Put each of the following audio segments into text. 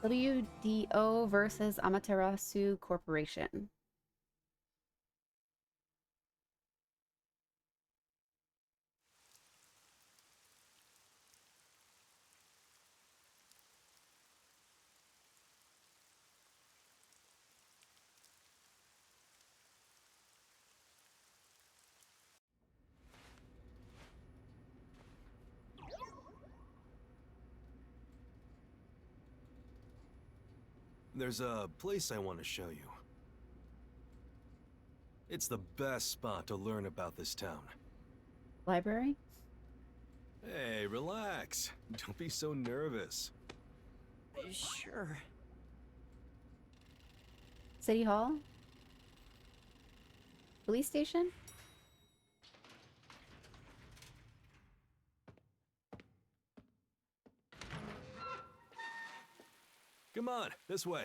WDO versus Amaterasu Corporation. There's a place I want to show you. It's the best spot to learn about this town. Library? Hey, relax. Don't be so nervous. Sure. City Hall? Police station? Come on, this way.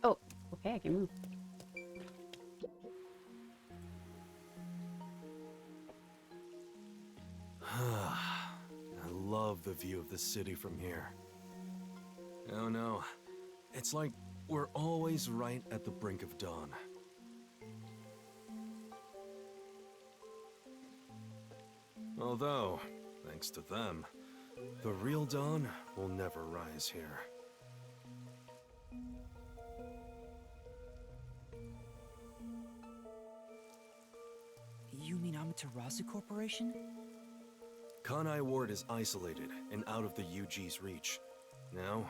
Oh, okay, I can move. I love the view of the city from here. Oh no, it's like we're always right at the brink of dawn. Although, thanks to them, the real dawn will never rise here. You mean Amaterasu Corporation? Kanai Ward is isolated and out of the UG's reach. Now,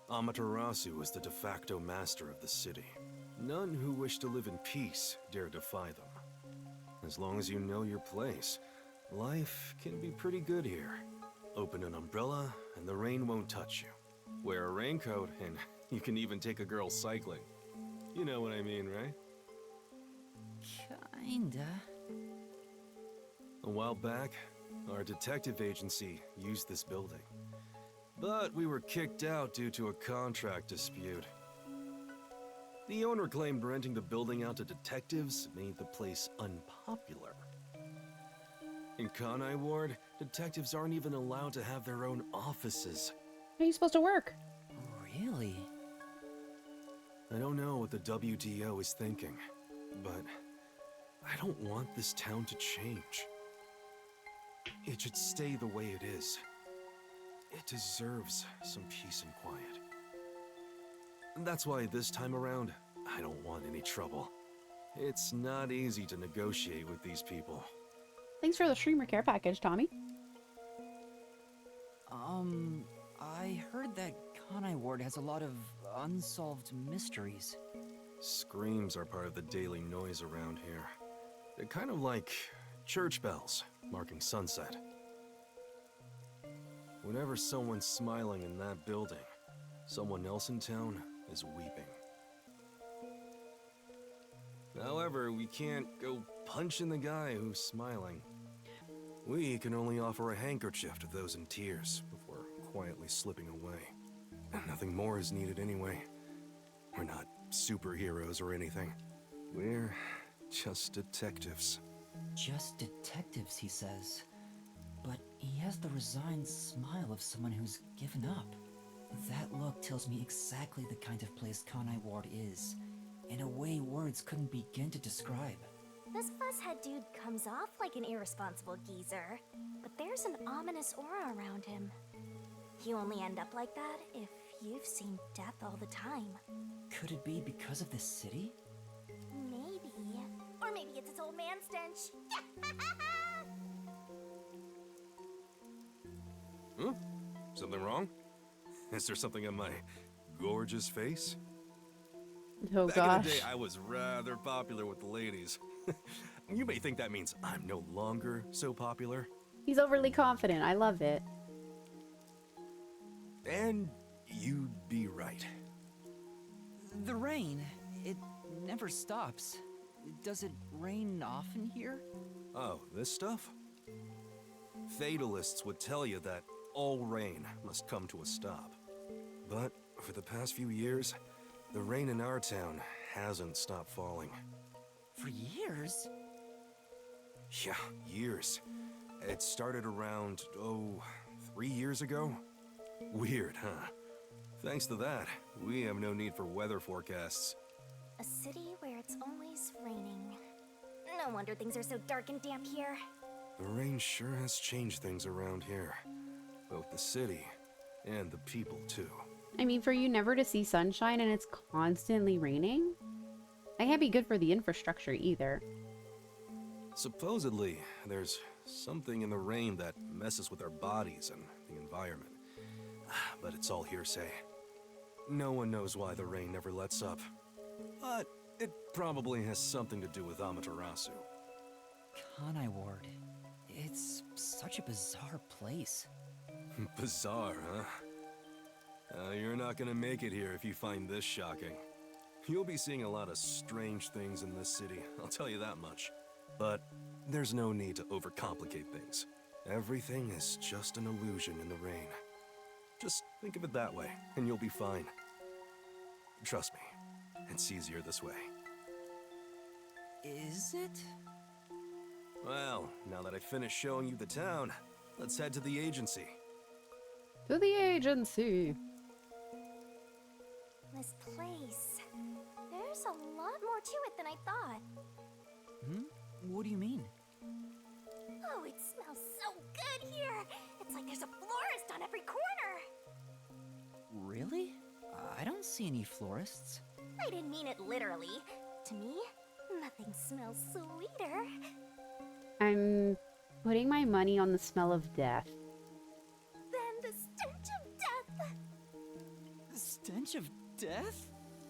Amaterasu is the de facto master of the city. None who wish to live in peace dare defy them. As long as you know your place, life can be pretty good here. Open an umbrella and the rain won't touch you. Wear a raincoat and you can even take a girl cycling. You know what I mean, right? Kinda. A while back, our detective agency used this building. But we were kicked out due to a contract dispute. The owner claimed renting the building out to detectives made the place unpopular. In Kanai Ward, detectives aren't even allowed to have their own offices. How are you supposed to work? Really? I don't know what the WDO is thinking, but I don't want this town to change. It should stay the way it is. It deserves some peace and quiet. That's why this time around, I don't want any trouble. It's not easy to negotiate with these people. Thanks for the streamer care package, Tommy. I heard that Kanai Ward has a lot of unsolved mysteries. Screams are part of the daily noise around here. They're kind of like church bells marking sunset. Whenever someone's smiling in that building, someone else in town is weeping. However, we can't go punching the guy who's smiling. We can only offer a handkerchief to those in tears before quietly slipping away. Nothing more is needed anyway. We're not superheroes or anything. We're just detectives. Just detectives, he says. But he has the resigned smile of someone who's given up. That look tells me exactly the kind of place Kanai Ward is, in a way words couldn't begin to describe. This fusshead dude comes off like an irresponsible geezer, but there's an ominous aura around him. You only end up like that if you've seen death all the time. Could it be because of this city? Maybe. Or maybe it's its old man stench. Huh? Something wrong? Is there something on my gorgeous face? Oh Back gosh. in the day, I was rather popular with the ladies. You may think that means I'm no longer so popular. He's overly confident. I love it. And you'd be right. The rain, it never stops. Does it rain often here? Oh, this stuff? Fatalists would tell you that all rain must come to a stop. But for the past few years, the rain in our town hasn't stopped falling. For years? Yeah, years. It started around, 3 years ago? Weird, huh? Thanks to that, we have no need for weather forecasts. A city where it's always raining. No wonder things are so dark and damp here. The rain sure has changed things around here. Both the city and the people, too. I mean, for you never to see sunshine and it's constantly raining? That can't be good for the infrastructure either. Supposedly, there's something in the rain that messes with our bodies and the environment. But it's all hearsay. No one knows why the rain never lets up. But it probably has something to do with Amaterasu. Kanai Ward. It's such a bizarre place. Bizarre, huh? You're not gonna make it here if you find this shocking. You'll be seeing a lot of strange things in this city, I'll tell you that much. But there's no need to overcomplicate things. Everything is just an illusion in the rain. Just think of it that way, and you'll be fine. Trust me, it's easier this way. Is it? Well, now that I've finished showing you the town, let's head to the agency. To the agency. This place. There's a lot more to it than I thought. Hmm? What do you mean? Oh, it smells so good here. It's like there's a florist on every corner. Really? I don't see any florists. I didn't mean it literally. To me, nothing smells sweeter. I'm putting my money on the smell of death. Than the stench of death. The stench of death?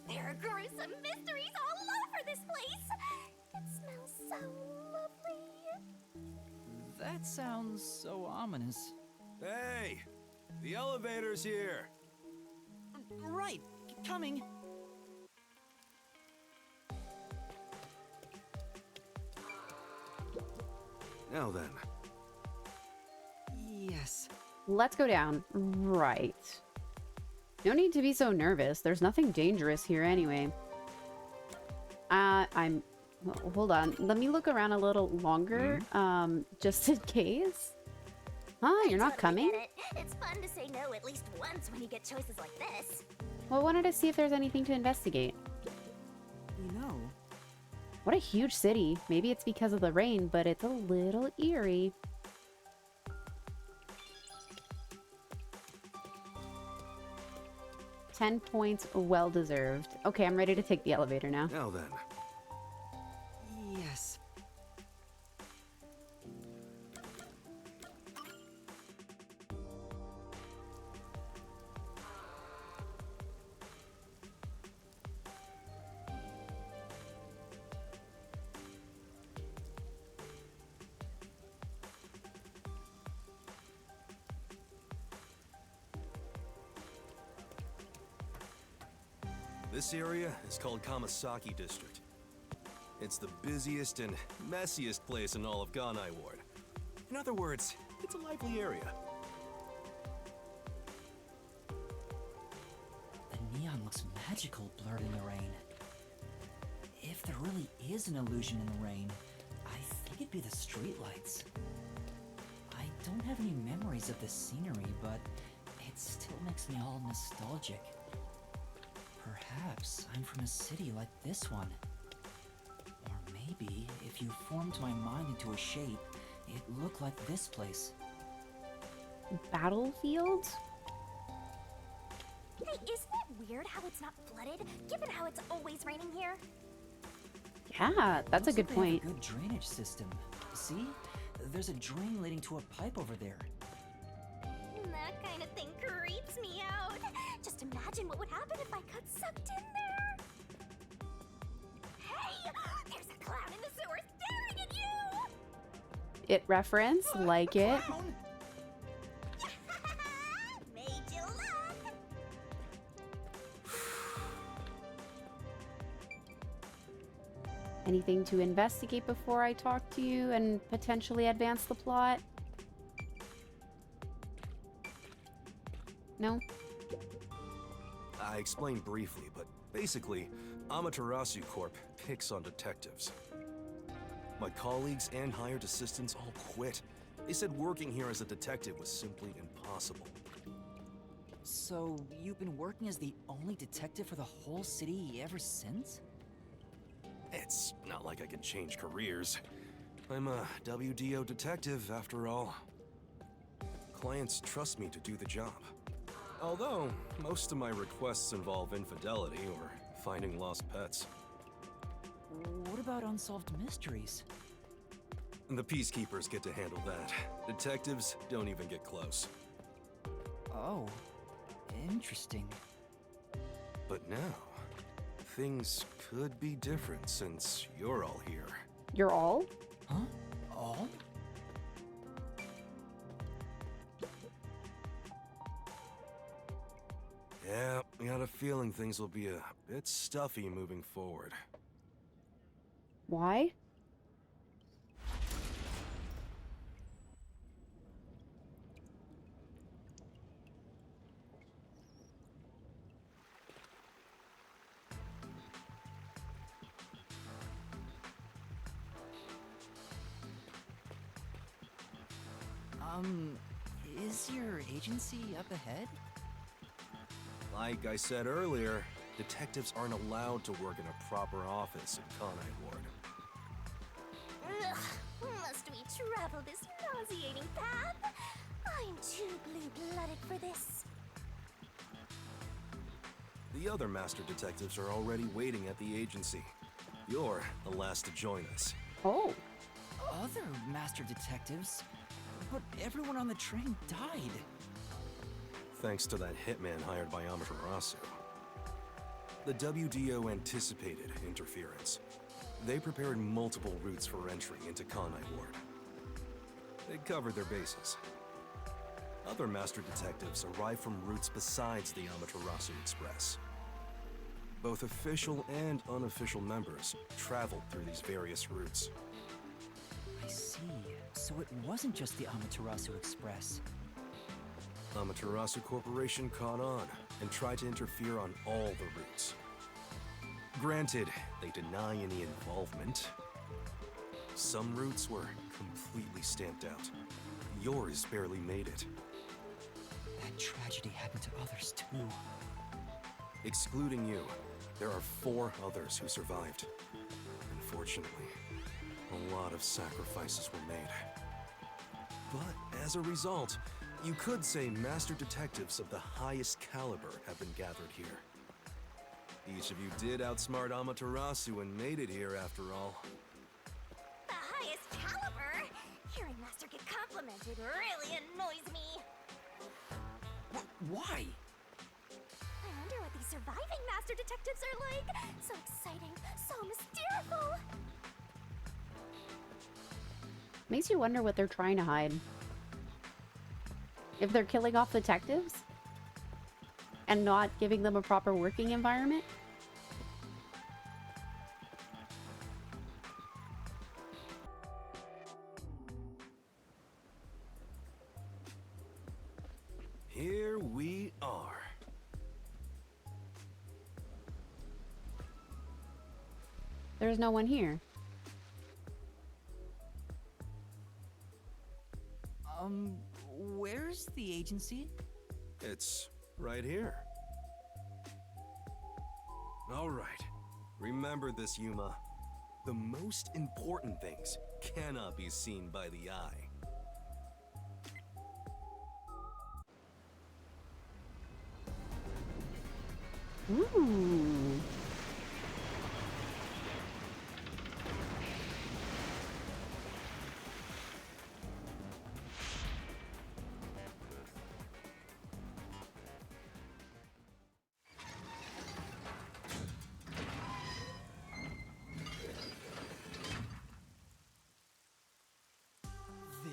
There are gruesome mysteries all over this place. It smells so lovely. That sounds so ominous. Hey! The elevator's here! Right, coming. Now then. Yes. Let's go down. Right. No need to be so nervous. There's nothing dangerous here anyway. Hold on. Let me look around a little longer, just in case. Huh? You're not coming? Get it. It's fun to say no at least once when you get choices like this. Well, I wanted to see if there's anything to investigate. You know, What a huge city. Maybe it's because of the rain, but it's a little eerie. $10 points, well deserved. Okay, I'm ready to take the elevator now. Now then. yes. This area is called Kamasaki District. It's the busiest and messiest place in all of Ganai Ward. In other words, it's a lively area. The neon looks magical blurred in the rain. If there really is an illusion in the rain, I think it'd be the streetlights. I don't have any memories of this scenery, but it still makes me all nostalgic. Perhaps I'm from a city like this one. Or maybe if you formed my mind into a shape, it looked like this place. Battlefield? Hey, isn't it weird how it's not flooded, given how it's always raining here? Yeah, that's a Looks good like they point. have a good drainage system. See? There's a drain leading to a pipe over there. That kind of thing creeps me out. Just imagine what would happen if I got sucked in there. Hey, there's a clown in the sewer staring at you. It reference, like it. Clown! Made you look. Anything to investigate before I talk to you and potentially advance the plot? No? I explained briefly, but basically, Amaterasu Corp picks on detectives. My colleagues and hired assistants all quit. They said working here as a detective was simply impossible. So, you've been working as the only detective for the whole city ever since? It's not like I can change careers. I'm a WDO detective, after all. Clients trust me to do the job. Although, most of my requests involve infidelity or finding lost pets. What about unsolved mysteries? The peacekeepers get to handle that. Detectives don't even get close. Oh, interesting. But now, things could be different since you're all here. You're all? Huh? All? Yeah, I got a feeling things will be a bit stuffy moving forward. Why? Is your agency up ahead? Like I said earlier, detectives aren't allowed to work in a proper office in Kanai Ward. Ugh, must we travel this nauseating path? I'm too blue-blooded for this. The other master detectives are already waiting at the agency. You're the last to join us. Oh. Other master detectives? But everyone on the train died. Thanks to that hitman hired by Amaterasu. The WDO anticipated interference. They prepared multiple routes for entry into Kanai Ward. They covered their bases. Other master detectives arrived from routes besides the Amaterasu Express. Both official and unofficial members traveled through these various routes. I see. So it wasn't just the Amaterasu Express. Amaterasu Corporation caught on and tried to interfere on all the routes. Granted, they deny any involvement. Some routes were completely stamped out. Yours barely made it. That tragedy happened to others too. Excluding you, there are 4 others who survived. Unfortunately, a lot of sacrifices were made. But as a result, you could say master detectives of the highest caliber have been gathered here. Each of you did outsmart Amaterasu and made it here after all. The highest caliber? Hearing Master get complimented really annoys me. Why? I wonder what these surviving Master Detectives are like. So exciting, so mysterious. Makes you wonder what they're trying to hide. If they're killing off detectives? And not giving them a proper working environment? Here we are. There's no one here. Where's the agency? It's right here. All right. Remember this, Yuma. The most important things cannot be seen by the eye. Ooh.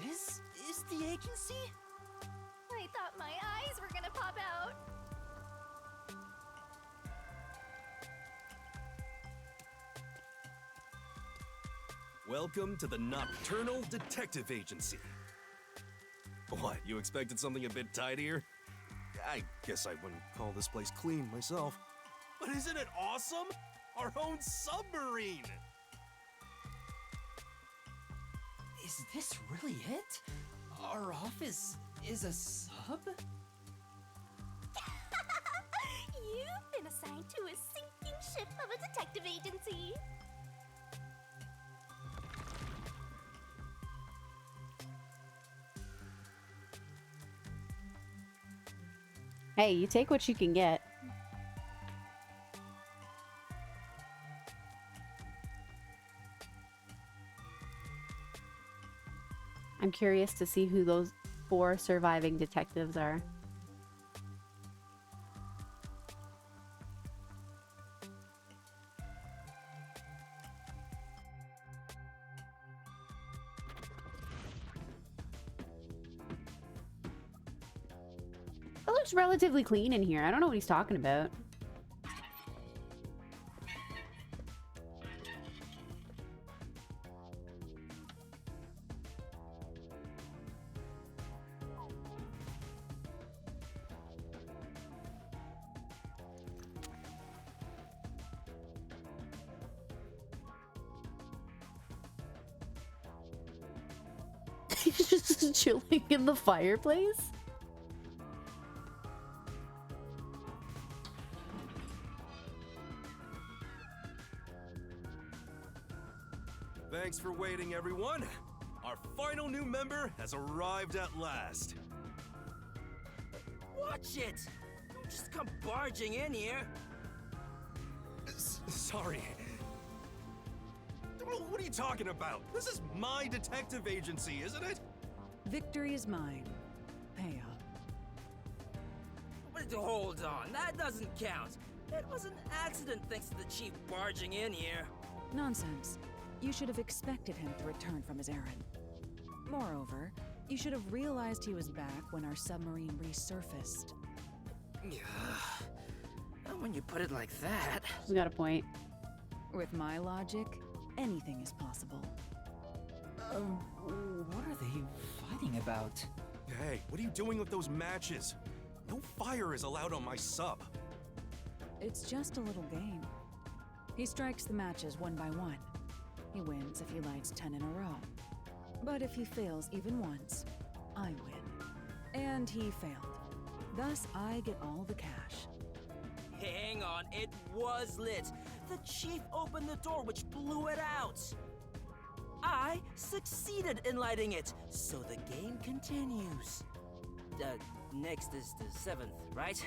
This is the agency? I thought my eyes were gonna pop out. Welcome to the Nocturnal Detective Agency. What, you expected something a bit tidier? I guess I wouldn't call this place clean myself. But isn't it awesome? Our own submarine! Is this really it? Our office is a sub? You've been assigned to a sinking ship of a detective agency. Hey, you take what you can get. I'm curious to see who those 4 surviving detectives are. It looks relatively clean in here. I don't know what he's talking about. He's just chilling in the fireplace? Thanks for waiting, everyone. Our final new member has arrived at last. Watch it! Don't just come barging in here. Sorry. What are you talking about? This is my detective agency, isn't it? Victory is mine. Pay up. But hold on, that doesn't count. It was an accident thanks to the chief barging in here. Nonsense. You should have expected him to return from his errand. Moreover, you should have realized he was back when our submarine resurfaced. When you put it like that. She's got a point. With my logic, anything is possible. What are they fighting about? Hey, what are you doing with those matches? No fire is allowed on my sub. It's just a little game. He strikes the matches one by one. He wins if he lights 10 in a row. But if he fails even once, I win. And he failed. Thus, I get all the cash. Hang on, it was lit. The chief opened the door, which blew it out. I succeeded in lighting it, so the game continues. Next is the 7th, right?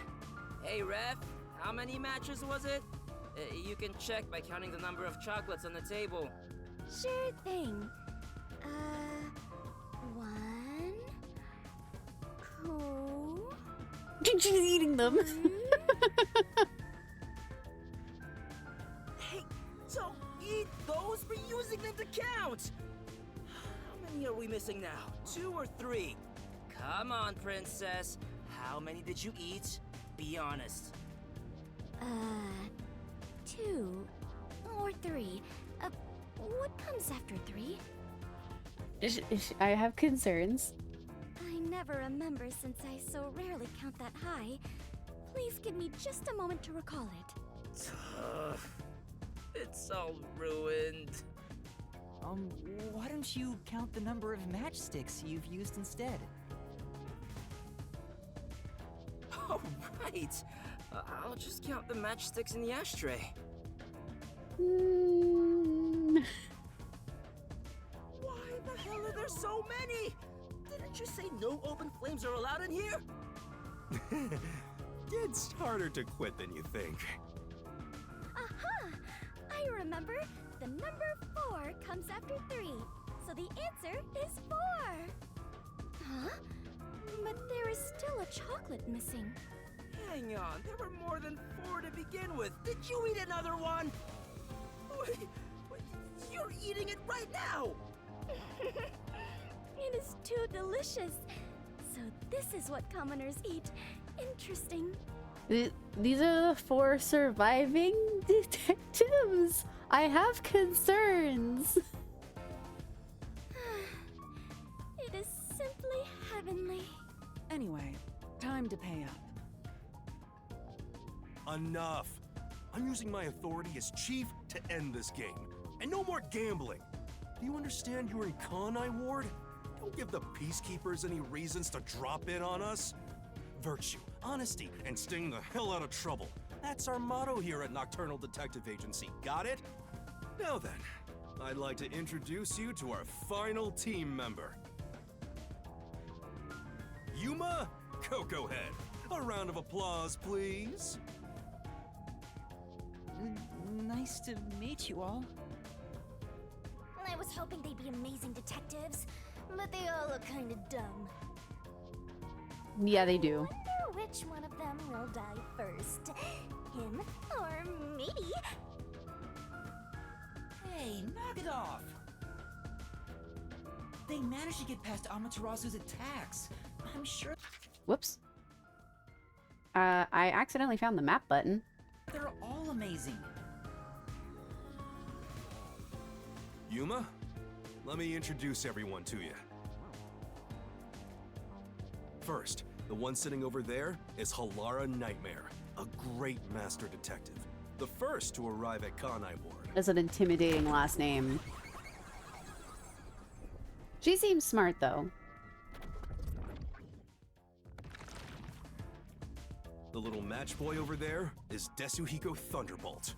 Hey, ref, how many matches was it? You can check by counting the number of chocolates on the table. Sure thing. 1, 2. She's eating them. Hey, don't eat those! We're using them to count! How many are we missing now? 2 or 3? Come on, princess. How many did you eat? Be honest. 2 or 3. What comes after 3? I have concerns. I never remember since I so rarely count that high. Please give me just a moment to recall it. It's all ruined. Why don't you count the number of matchsticks you've used instead? Oh, right. I'll just count the matchsticks in the ashtray. Why the hell are there so many? Didn't you say no open flames are allowed in here? It's harder to quit than you think. Aha! I remember. The number 4 comes after 3. So the answer is 4. Huh? But there is still a chocolate missing. Hang on, there were more than 4 to begin with. Did you eat another one? Wait, you're eating it right now! It is too delicious. So this is what commoners eat. Interesting. These are the 4 surviving detectives. I have concerns. It is simply heavenly. Anyway, time to pay up. Enough. I'm using my authority as chief to end this game. And no more gambling. Do you understand you're in Kanai Ward? Don't give the Peacekeepers any reasons to drop in on us. Virtue, honesty, and staying the hell out of trouble. That's our motto here at Nocturnal Detective Agency. Got it? Now then, I'd like to introduce you to our final team member. Yuma Cocoa Head. A round of applause, please. Nice to meet you all. I was hoping they'd be amazing detectives, but they all look kinda dumb. Yeah, they do. Wonder which one of them will die first. Him or me? Hey, knock it off! They managed to get past Amaterasu's attacks. I'm sure Whoops. I accidentally found the map button. they're all amazing. Yuma, let me introduce everyone to you. First, the one sitting over there is Halara Nightmare, a great master detective. The first to arrive at Kanai Ward. That's an intimidating last name. She seems smart, though. The little match boy over there is Desuhiko Thunderbolt.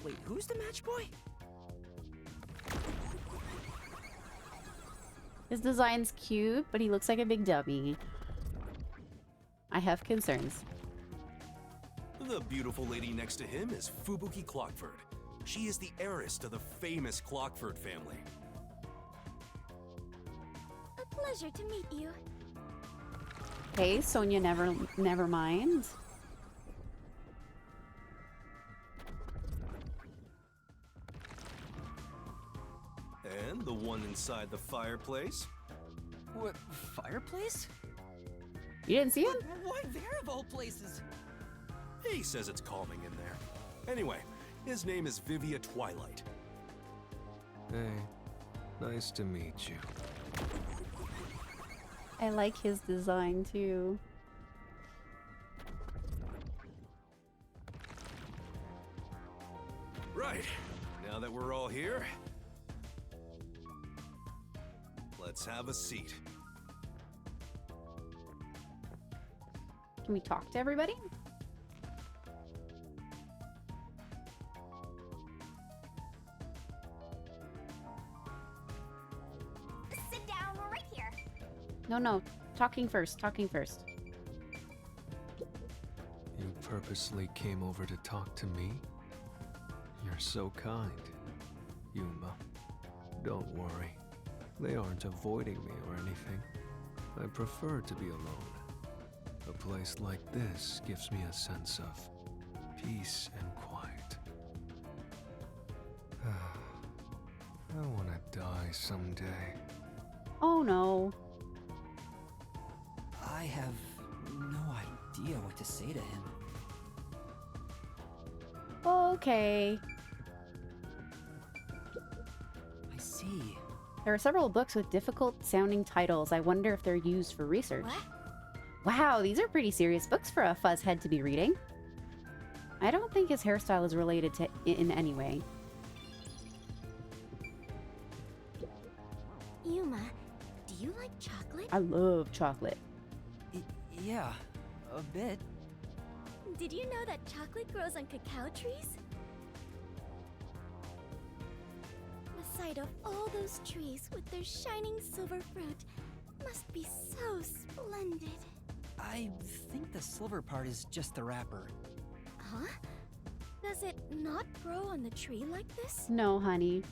Wait, who's the match boy? His design's cute, but he looks like a big dummy. I have concerns. The beautiful lady next to him is Fubuki Clockford. She is the heiress to the famous Clockford family. A pleasure to meet you. Hey, Sonia, never mind. And the one inside the fireplace? What, fireplace? You didn't see him? Why there of all places? He says it's calming in there. Anyway, his name is Vivia Twilight. Hey, nice to meet you. I like his design, too. Right, now that we're all here, let's have a seat. Can we talk to everybody? Sit down right here. No. Talking first. You purposely came over to talk to me? You're so kind, Yuma. Don't worry. They aren't avoiding me or anything. I prefer to be alone. A place like this gives me a sense of peace and quiet. I want to die someday. Oh no. I have no idea what to say to him. Okay. I see. There are several books with difficult sounding titles. I wonder if they're used for research. What? Wow, these are pretty serious books for a fuzzhead to be reading. I don't think his hairstyle is related to in any way. Yuma, do you like chocolate? I love chocolate. Yeah, a bit. Did you know that chocolate grows on cacao trees? The sight of all those trees with their shining silver fruit must be so splendid. I think the silver part is just the wrapper. Huh? Does it not grow on the tree like this? No, honey.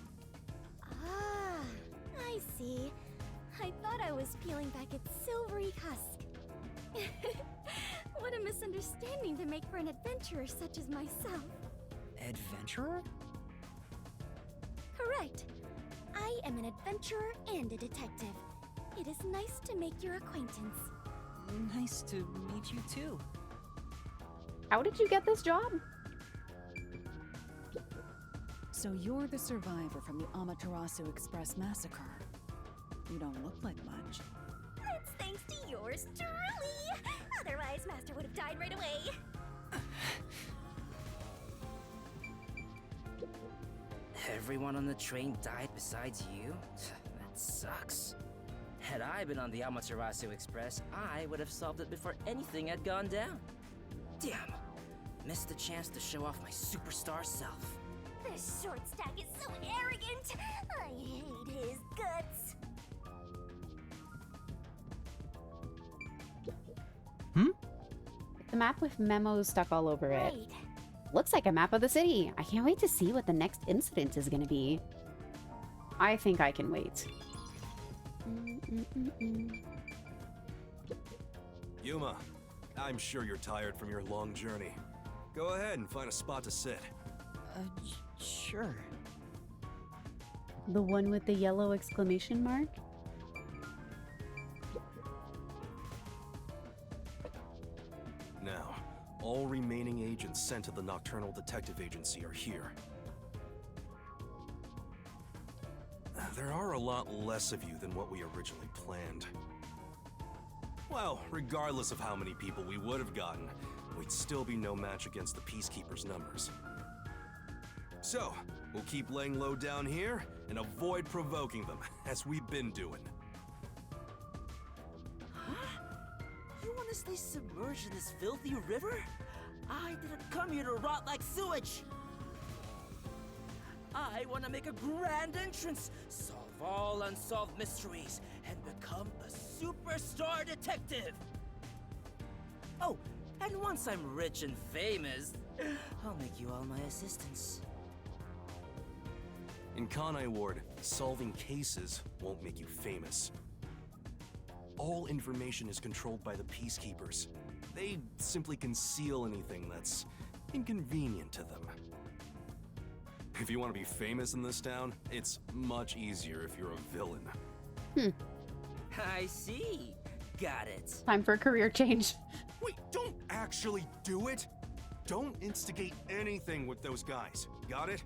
Ah, I see. I thought I was peeling back its silvery husk. What a misunderstanding to make for an adventurer such as myself. Adventurer? Correct. I am an adventurer and a detective. It is nice to make your acquaintance. Nice to meet you too. How did you get this job? So you're the survivor from the Amaterasu Express massacre. You don't look like much. That's thanks to yours truly. Otherwise, Master would have died right away. Everyone on the train died besides you? That sucks. Had I been on the Amaterasu Express, I would have solved it before anything had gone down. Damn. Missed the chance to show off my superstar self. This short stack is so arrogant. I hate his guts. The map with memos stuck all over it. Right. Looks like a map of the city. I can't wait to see what the next incident is going to be. I think I can wait. Yuma, I'm sure you're tired from your long journey. Go ahead and find a spot to sit. Sure. The one with the yellow exclamation mark? Now, all remaining agents sent to the Nocturnal Detective Agency are here. There are a lot less of you than what we originally planned. Well, regardless of how many people we would have gotten, we'd still be no match against the Peacekeepers' numbers. So, we'll keep laying low down here and avoid provoking them, as we've been doing. You want to stay submerged in this filthy river? I didn't come here to rot like sewage! I want to make a grand entrance, solve all unsolved mysteries, and become a superstar detective! Oh, and once I'm rich and famous, I'll make you all my assistants. In Kanai Ward, solving cases won't make you famous. All information is controlled by the Peacekeepers. They simply conceal anything that's inconvenient to them. If you want to be famous in this town, it's much easier if you're a villain. I see. Got it. Time for a career change. Wait, don't actually do it! Don't instigate anything with those guys. Got it?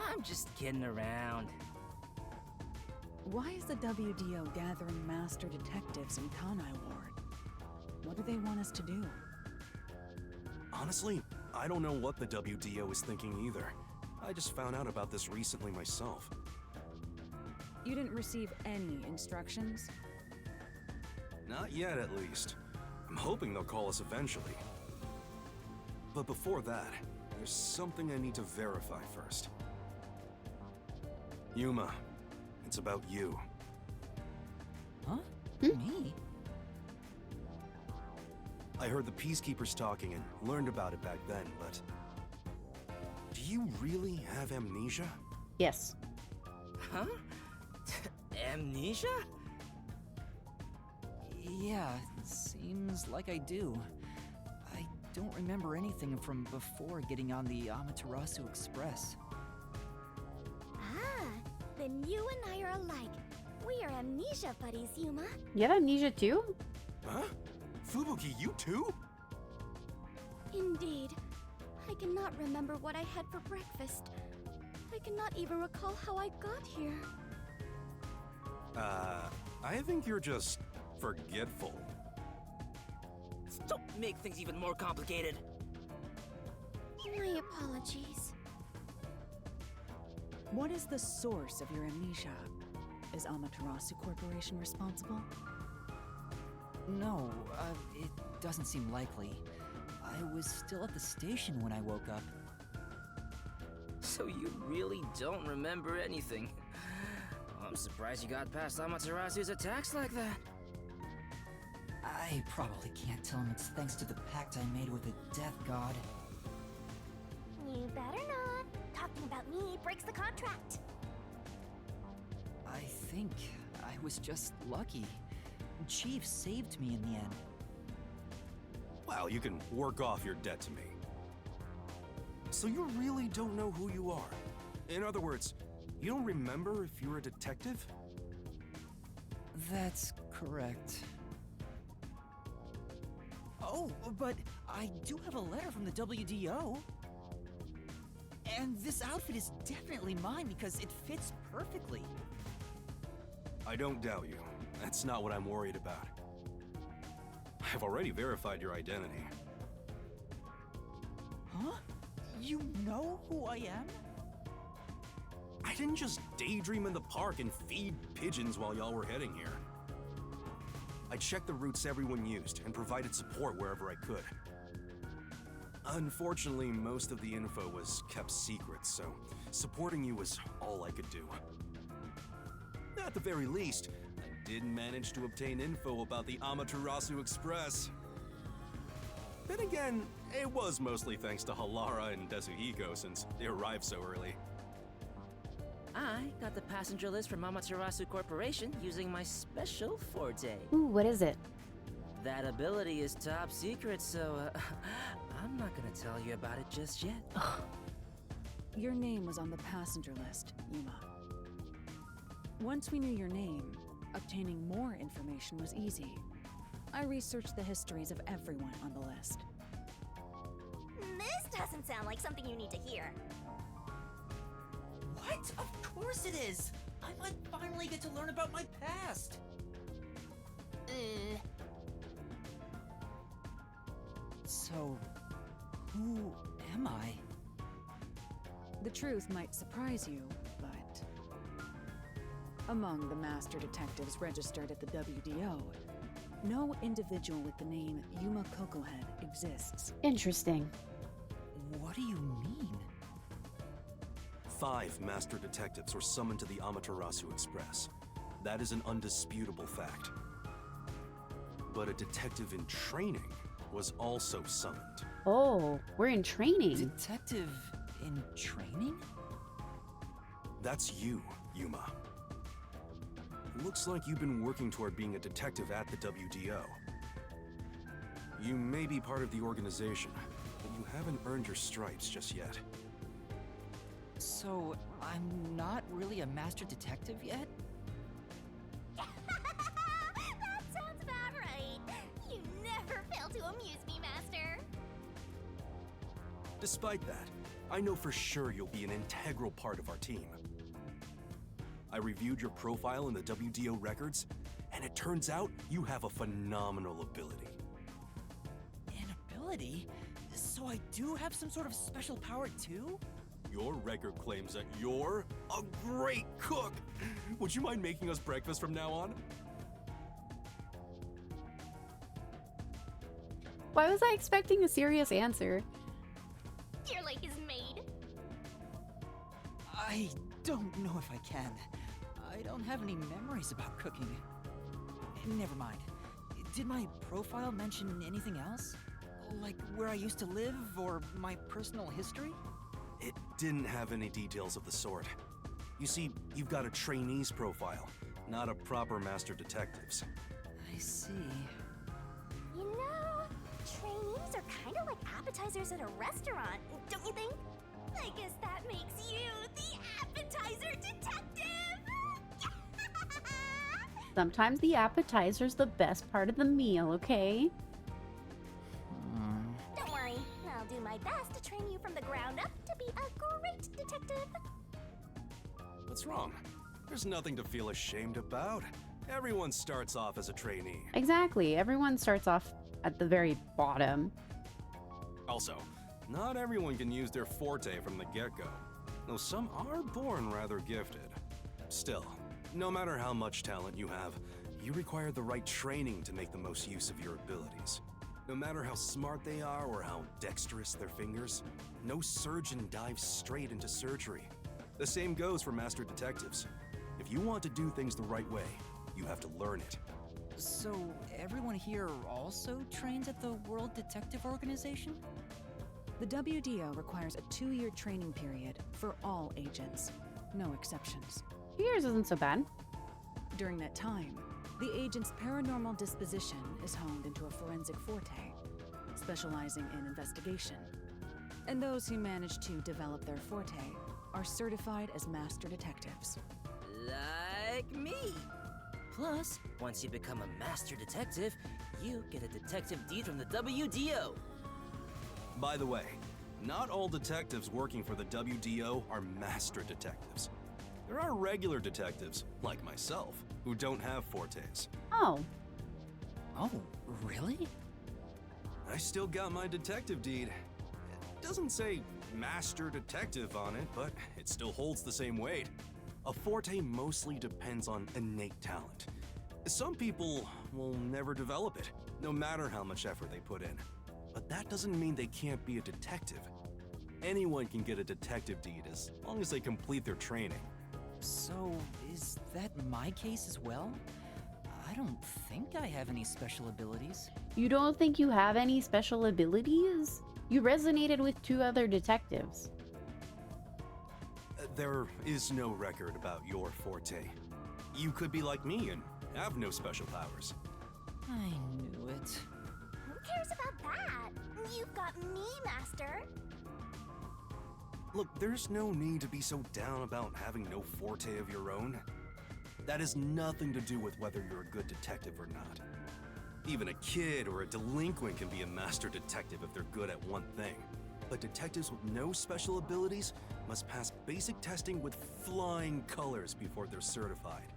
I'm just kidding around. Why is the WDO gathering master detectives in Kanai Ward? What do they want us to do? Honestly, I don't know what the WDO is thinking either. I just found out about this recently myself. You didn't receive any instructions? Not yet, at least. I'm hoping they'll call us eventually. But before that, there's something I need to verify first. Yuma, it's about you. Huh? Me? I heard the Peacekeepers talking and learned about it back then, but... Do you really have amnesia? Yes. Huh? Amnesia? Yeah, seems like I do. I don't remember anything from before getting on the Amaterasu Express. Ah, then you and I are alike. We are amnesia buddies, Yuma. You have amnesia too? Huh? Fubuki, you too? Indeed. I cannot remember what I had for breakfast. I cannot even recall how I got here. I think you're just forgetful. Don't make things even more complicated. My apologies. What is the source of your amnesia? Is Amaterasu Corporation responsible? No, it doesn't seem likely. I was still at the station when I woke up. So you really don't remember anything. I'm surprised you got past Amaterasu's attacks like that. I probably can't tell him it's thanks to the pact I made with the Death God. You better not. Talking about me breaks the contract. I think I was just lucky. Chief saved me in the end. Well, you can work off your debt to me. So you really don't know who you are? In other words, you don't remember if you're a detective? That's correct. Oh, but I do have a letter from the WDO. And this outfit is definitely mine because it fits perfectly. I don't doubt you. That's not what I'm worried about. I've already verified your identity. Huh? You know who I am? I didn't just daydream in the park and feed pigeons while y'all were heading here. I checked the routes everyone used and provided support wherever I could. Unfortunately, most of the info was kept secret, so supporting you was all I could do. At the very least, I did manage to obtain info about the Amaterasu Express. Then again, it was mostly thanks to Halara and Desuhiko since they arrived so early. I got the passenger list from Amaterasu Corporation using my special forte. Ooh, what is it? That ability is top secret, so I'm not gonna tell you about it just yet. Your name was on the passenger list, Yuma. Once we knew your name, obtaining more information was easy. I researched the histories of everyone on the list. This doesn't sound like something you need to hear. What? Of course it is! I might finally get to learn about my past! So, who am I? The truth might surprise you, but among the master detectives registered at the WDO, no individual with the name Yuma Cocohead exists. Interesting. What do you mean? 5 master detectives were summoned to the Amaterasu Express. That is an undisputable fact. But a detective in training was also summoned. Oh, we're in training. Detective in training? That's you, Yuma. Looks like you've been working toward being a detective at the WDO. You may be part of the organization, but you haven't earned your stripes just yet. So, I'm not really a master detective yet? That sounds about right. You never fail to amuse me, Master. Despite that, I know for sure you'll be an integral part of our team. I reviewed your profile in the WDO records, and it turns out you have a phenomenal ability. An ability? So I do have some sort of special power too? Your record claims that you're a great cook. Would you mind making us breakfast from now on? Why was I expecting a serious answer? You're like his maid. I don't know if I can. I don't have any memories about cooking. Never mind. Did my profile mention anything else? Like where I used to live or my personal history? It didn't have any details of the sort. You see, you've got a trainee's profile, not a proper master detective's. I see. You know, trainees are kind of like appetizers at a restaurant, don't you think? I guess that makes you the appetizer detective! Sometimes the appetizer's the best part of the meal, okay? Don't worry, I'll do my best to train you from the ground up to be a great detective. What's wrong? There's nothing to feel ashamed about. Everyone starts off as a trainee. Exactly. Everyone starts off at the very bottom. Also, not everyone can use their forte from the get-go, though some are born rather gifted. Still, no matter how much talent you have, you require the right training to make the most use of your abilities. No matter how smart they are or how dexterous their fingers, no surgeon dives straight into surgery. The same goes for master detectives. If you want to do things the right way, you have to learn it. So everyone here also trains at the World Detective Organization? The WDO requires a 2-year training period for all agents, no exceptions. 2 years isn't so bad. During that time, the agent's paranormal disposition is honed into a forensic forte, specializing in investigation. And those who manage to develop their forte are certified as master detectives. Like me. Plus, once you become a master detective, you get a detective deed from the WDO. By the way, not all detectives working for the WDO are master detectives. There are regular detectives, like myself, who don't have fortes. Oh, Oh, really? I still got my detective deed. It doesn't say Master Detective on it, but it still holds the same weight. A forte mostly depends on innate talent. Some people will never develop it, no matter how much effort they put in. But that doesn't mean they can't be a detective. Anyone can get a detective deed as long as they complete their training. So, is that my case as well? I don't think I have any special abilities. You don't think you have any special abilities? You resonated with 2 other detectives. There is no record about your forte. You could be like me and have no special powers. I knew it. Who cares about that? You've got me, Master. Look, there's no need to be so down about having no forte of your own. That has nothing to do with whether you're a good detective or not. Even a kid or a delinquent can be a master detective if they're good at one thing. But detectives with no special abilities must pass basic testing with flying colors before they're certified.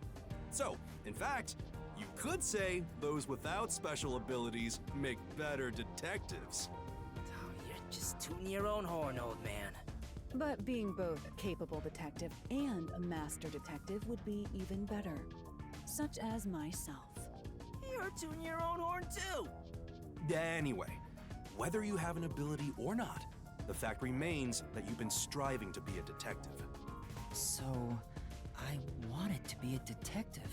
So, in fact, you could say those without special abilities make better detectives. Oh, you're just tooting your own horn, old man. But being both a capable detective and a master detective would be even better. Such as myself. You're tooting your own horn too. Anyway, whether you have an ability or not, the fact remains that you've been striving to be a detective. So, I wanted to be a detective.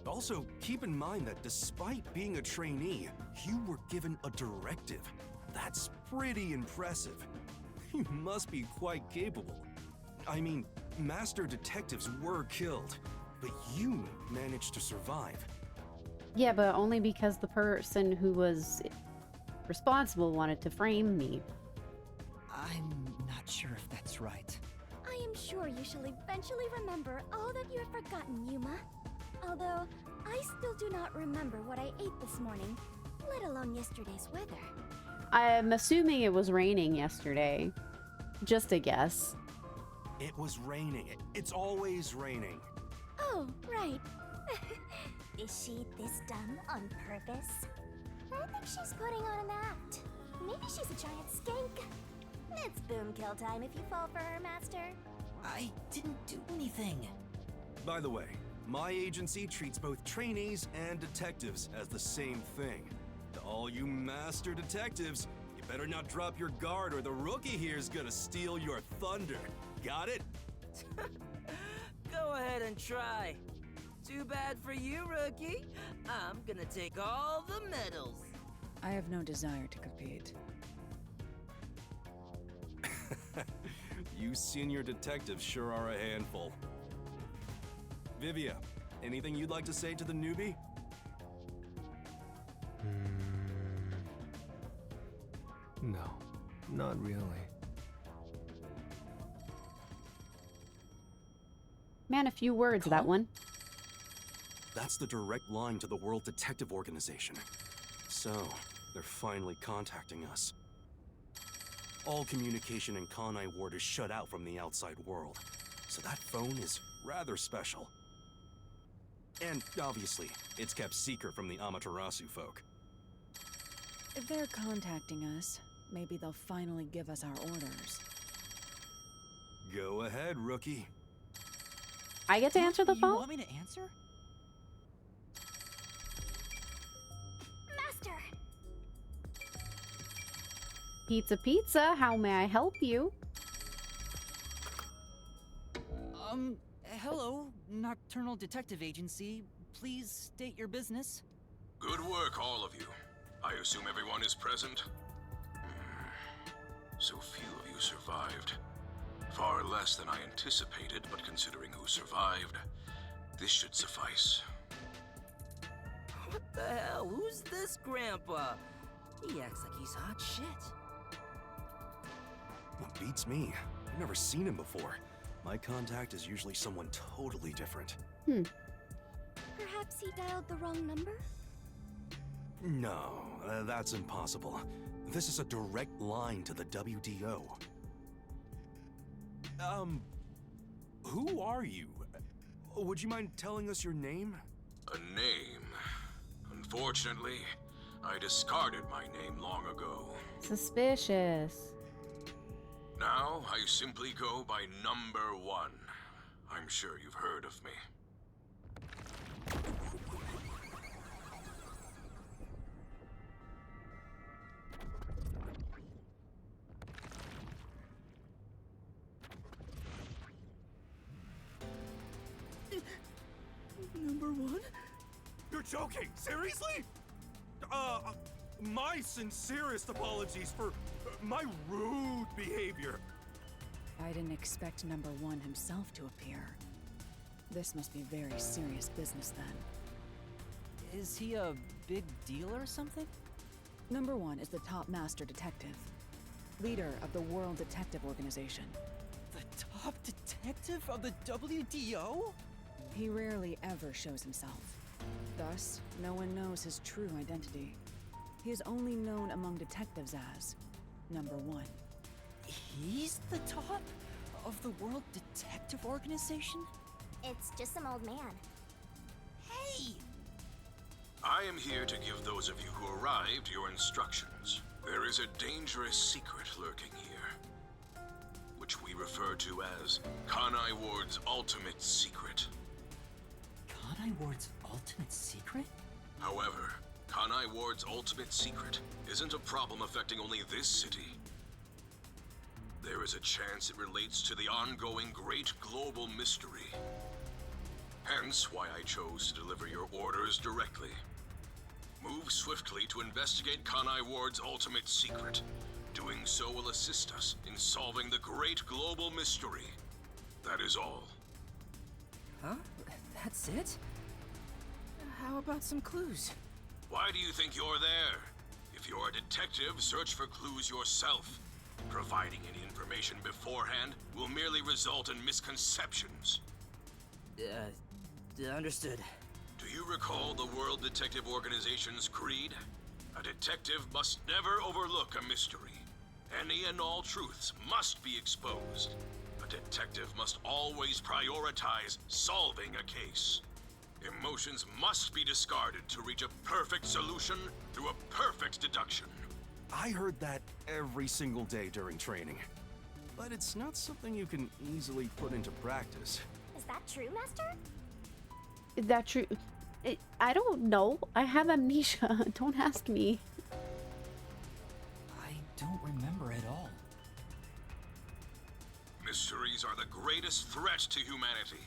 Also, keep in mind that despite being a trainee, you were given a directive. That's pretty impressive. You must be quite capable. I mean, master detectives were killed, but you managed to survive. Yeah, but only because the person who was responsible wanted to frame me. I'm not sure if that's right. I am sure you shall eventually remember all that you have forgotten, Yuma. Although, I still do not remember what I ate this morning, let alone yesterday's weather. I'm assuming it was raining yesterday. Just a guess. It was raining. It's always raining. Oh, right. Is she this dumb on purpose? I think she's putting on an act. Maybe she's a giant skank. It's boom kill time if you fall for her, Master. I didn't do anything. By the way, my agency treats both trainees and detectives as the same thing. To all you master detectives, you better not drop your guard or the rookie here's gonna steal your thunder. Got it? Go ahead and try. Too bad for you, rookie. I'm gonna take all the medals. I have no desire to compete. You senior detectives sure are a handful. Vivia, anything you'd like to say to the newbie? No, not really. Man, a few words, that one. That's the direct line to the World Detective Organization. So, they're finally contacting us. All communication in Kanai Ward is shut out from the outside world, so that phone is rather special. And obviously, it's kept secret from the Amaterasu folk. If they're contacting us, maybe they'll finally give us our orders. Go ahead, rookie. I get to answer the You phone? want me to answer? Master! Pizza, pizza, how may I help you? Hello, Nocturnal Detective Agency. Please state your business. Good work, all of you. I assume everyone is present? So few of you survived. Far less than I anticipated, but considering who survived, this should suffice. What the hell? Who's this grandpa? He acts like he's hot shit. Well, beats me. I've never seen him before. My contact is usually someone totally different. Perhaps he dialed the wrong number? No, that's impossible. This is a direct line to the WDO. Who are you? Would you mind telling us your name? A name? Unfortunately, I discarded my name long ago. Suspicious. Now, I simply go by number 1. I'm sure you've heard of me. Number 1? You're joking? Seriously? My sincerest apologies for my rude behavior. I didn't expect number 1 himself to appear. This must be very serious business then. Is he a big deal or something? Number 1 is the top master detective, leader of the World Detective Organization. The top detective of the WDO? He rarely ever shows himself. Thus, no one knows his true identity. He is only known among detectives as number 1. He's the top of the World Detective Organization? It's just some old man. Hey! I am here to give those of you who arrived your instructions. There is a dangerous secret lurking here, which we refer to as Kanai Ward's ultimate secret. Kanai Ward's ultimate secret? However, Kanai Ward's ultimate secret isn't a problem affecting only this city. There is a chance it relates to the ongoing great global mystery. Hence why I chose to deliver your orders directly. Move swiftly to investigate Kanai Ward's ultimate secret. Doing so will assist us in solving the great global mystery. That is all. Huh? That's it? How about some clues? Why do you think you're there? If you're a detective, search for clues yourself. Providing any information beforehand will merely result in misconceptions. Understood. Do you recall the World Detective Organization's creed? A detective must never overlook a mystery. Any and all truths must be exposed. A detective must always prioritize solving a case. Emotions must be discarded to reach a perfect solution through a perfect deduction. I heard that every single day during training. But it's not something you can easily put into practice. Is that true, Master? Is that true? I don't know. I have amnesia. Don't ask me. I don't remember at all. Mysteries are the greatest threat to humanity.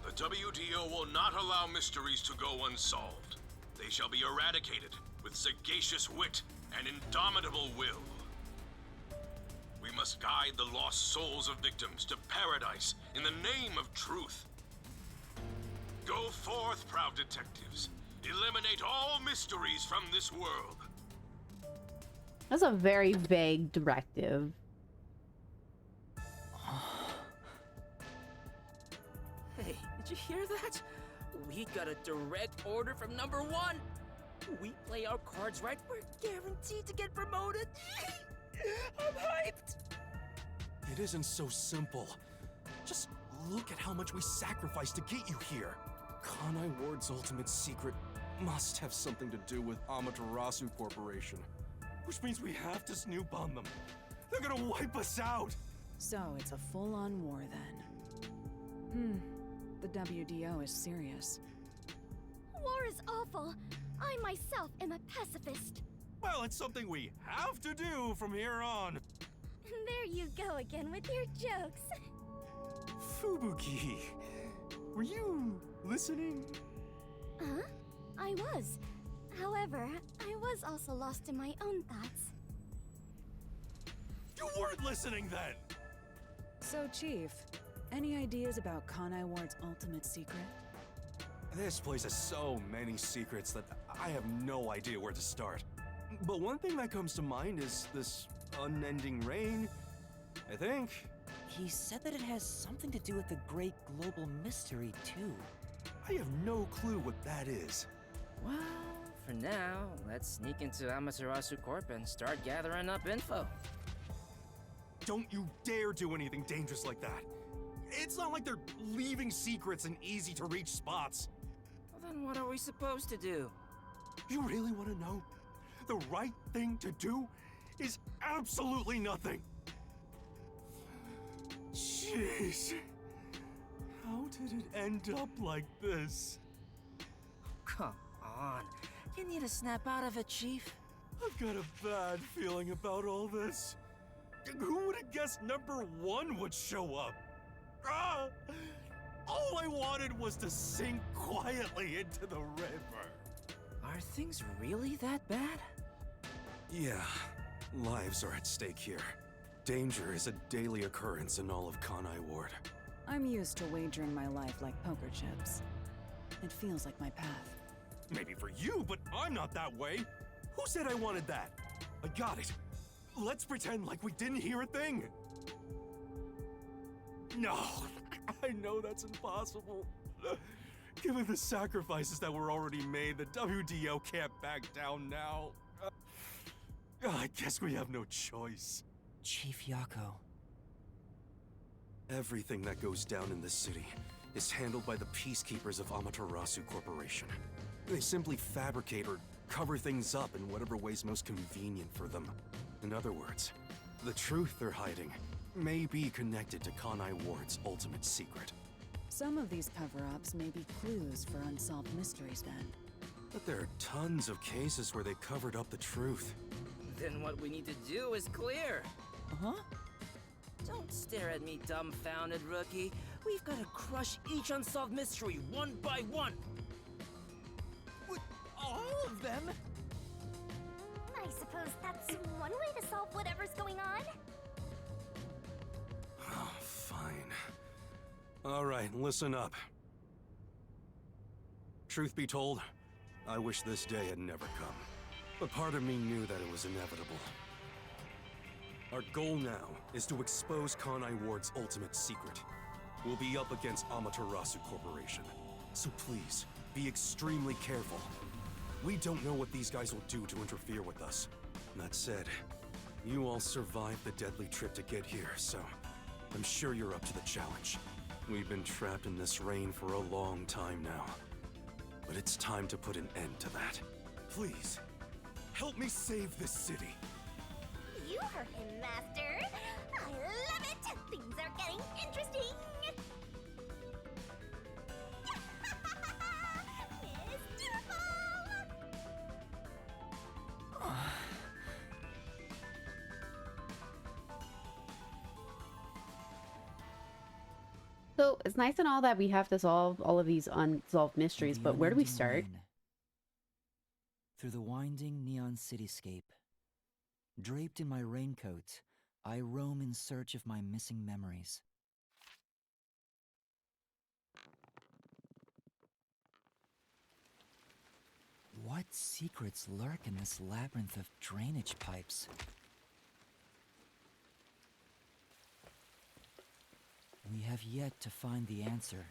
The WDO will not allow mysteries to go unsolved. They shall be eradicated with sagacious wit and indomitable will. We must guide the lost souls of victims to paradise in the name of truth. Go forth, proud detectives. Eliminate all mysteries from this world. That's a very vague directive. Hey, did you hear that? We got a direct order from number 1. We play our cards right, we're guaranteed to get promoted. I'm hyped. It isn't so simple. Just look at how much we sacrificed to get you here. Kanai Ward's ultimate secret must have something to do with Amaterasu Corporation. Which means we have to snoop on them. They're gonna wipe us out! So it's a full-on war then. The WDO is serious. War is awful. I myself am a pacifist. Well, it's something we have to do from here on. There you go again with your jokes. Fubuki, were you listening? Huh? I was. However, I was also lost in my own thoughts. You weren't listening then! So, Chief, any ideas about Kanai Ward's ultimate secret? This place has so many secrets that I have no idea where to start. But one thing that comes to mind is this unending rain, I think. He said that it has something to do with the great global mystery, too. I have no clue what that is. Well, for now, let's sneak into Amaterasu Corp and start gathering up info. Don't you dare do anything dangerous like that. It's not like they're leaving secrets in easy-to-reach spots. Well, then what are we supposed to do? You really want to know? The right thing to do is absolutely nothing. Jeez. How did it end up like this? Come on. You need to snap out of it, Chief. I've got a bad feeling about all this. Who would have guessed #1 would show up? Ah! All I wanted was to sink quietly into the river. Are things really that bad? Yeah, lives are at stake here. Danger is a daily occurrence in all of Kanai Ward. I'm used to wagering my life like poker chips. It feels like my path. Maybe for you, but I'm not that way. Who said I wanted that? I got it. Let's pretend like we didn't hear a thing. No, I know that's impossible. Given the sacrifices that were already made, the WDO can't back down now. I guess we have no choice. Chief Yako. Everything that goes down in this city is handled by the peacekeepers of Amaterasu Corporation. They simply fabricate or cover things up in whatever way's most convenient for them. In other words, the truth they're hiding may be connected to Kanai Ward's ultimate secret. Some of these cover-ups may be clues for unsolved mysteries then. But there are tons of cases where they covered up the truth. Then what we need to do is clear. Huh? Don't stare at me, dumbfounded rookie. We've got to crush each unsolved mystery one by one. What? All of them? I suppose that's one way to solve whatever's going on. Oh, fine. All right, listen up. Truth be told, I wish this day had never come. But part of me knew that it was inevitable. Our goal now is to expose Kanai Ward's ultimate secret. We'll be up against Amaterasu Corporation. So please, be extremely careful. We don't know what these guys will do to interfere with us. That said, you all survived the deadly trip to get here, so I'm sure you're up to the challenge. We've been trapped in this rain for a long time now. But it's time to put an end to that. Please, help me save this city. You heard him, Master. I love it. Things are getting interesting. So it's nice and all that we have to solve all of these unsolved mysteries, The but where do we unending start? rain. Through the winding neon cityscape. Draped in my raincoat, I roam in search of my missing memories. What secrets lurk in this labyrinth of drainage pipes? We have yet to find the answer.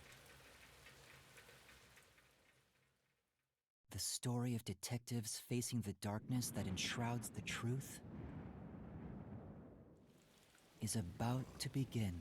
The story of detectives facing the darkness that enshrouds the truth is about to begin.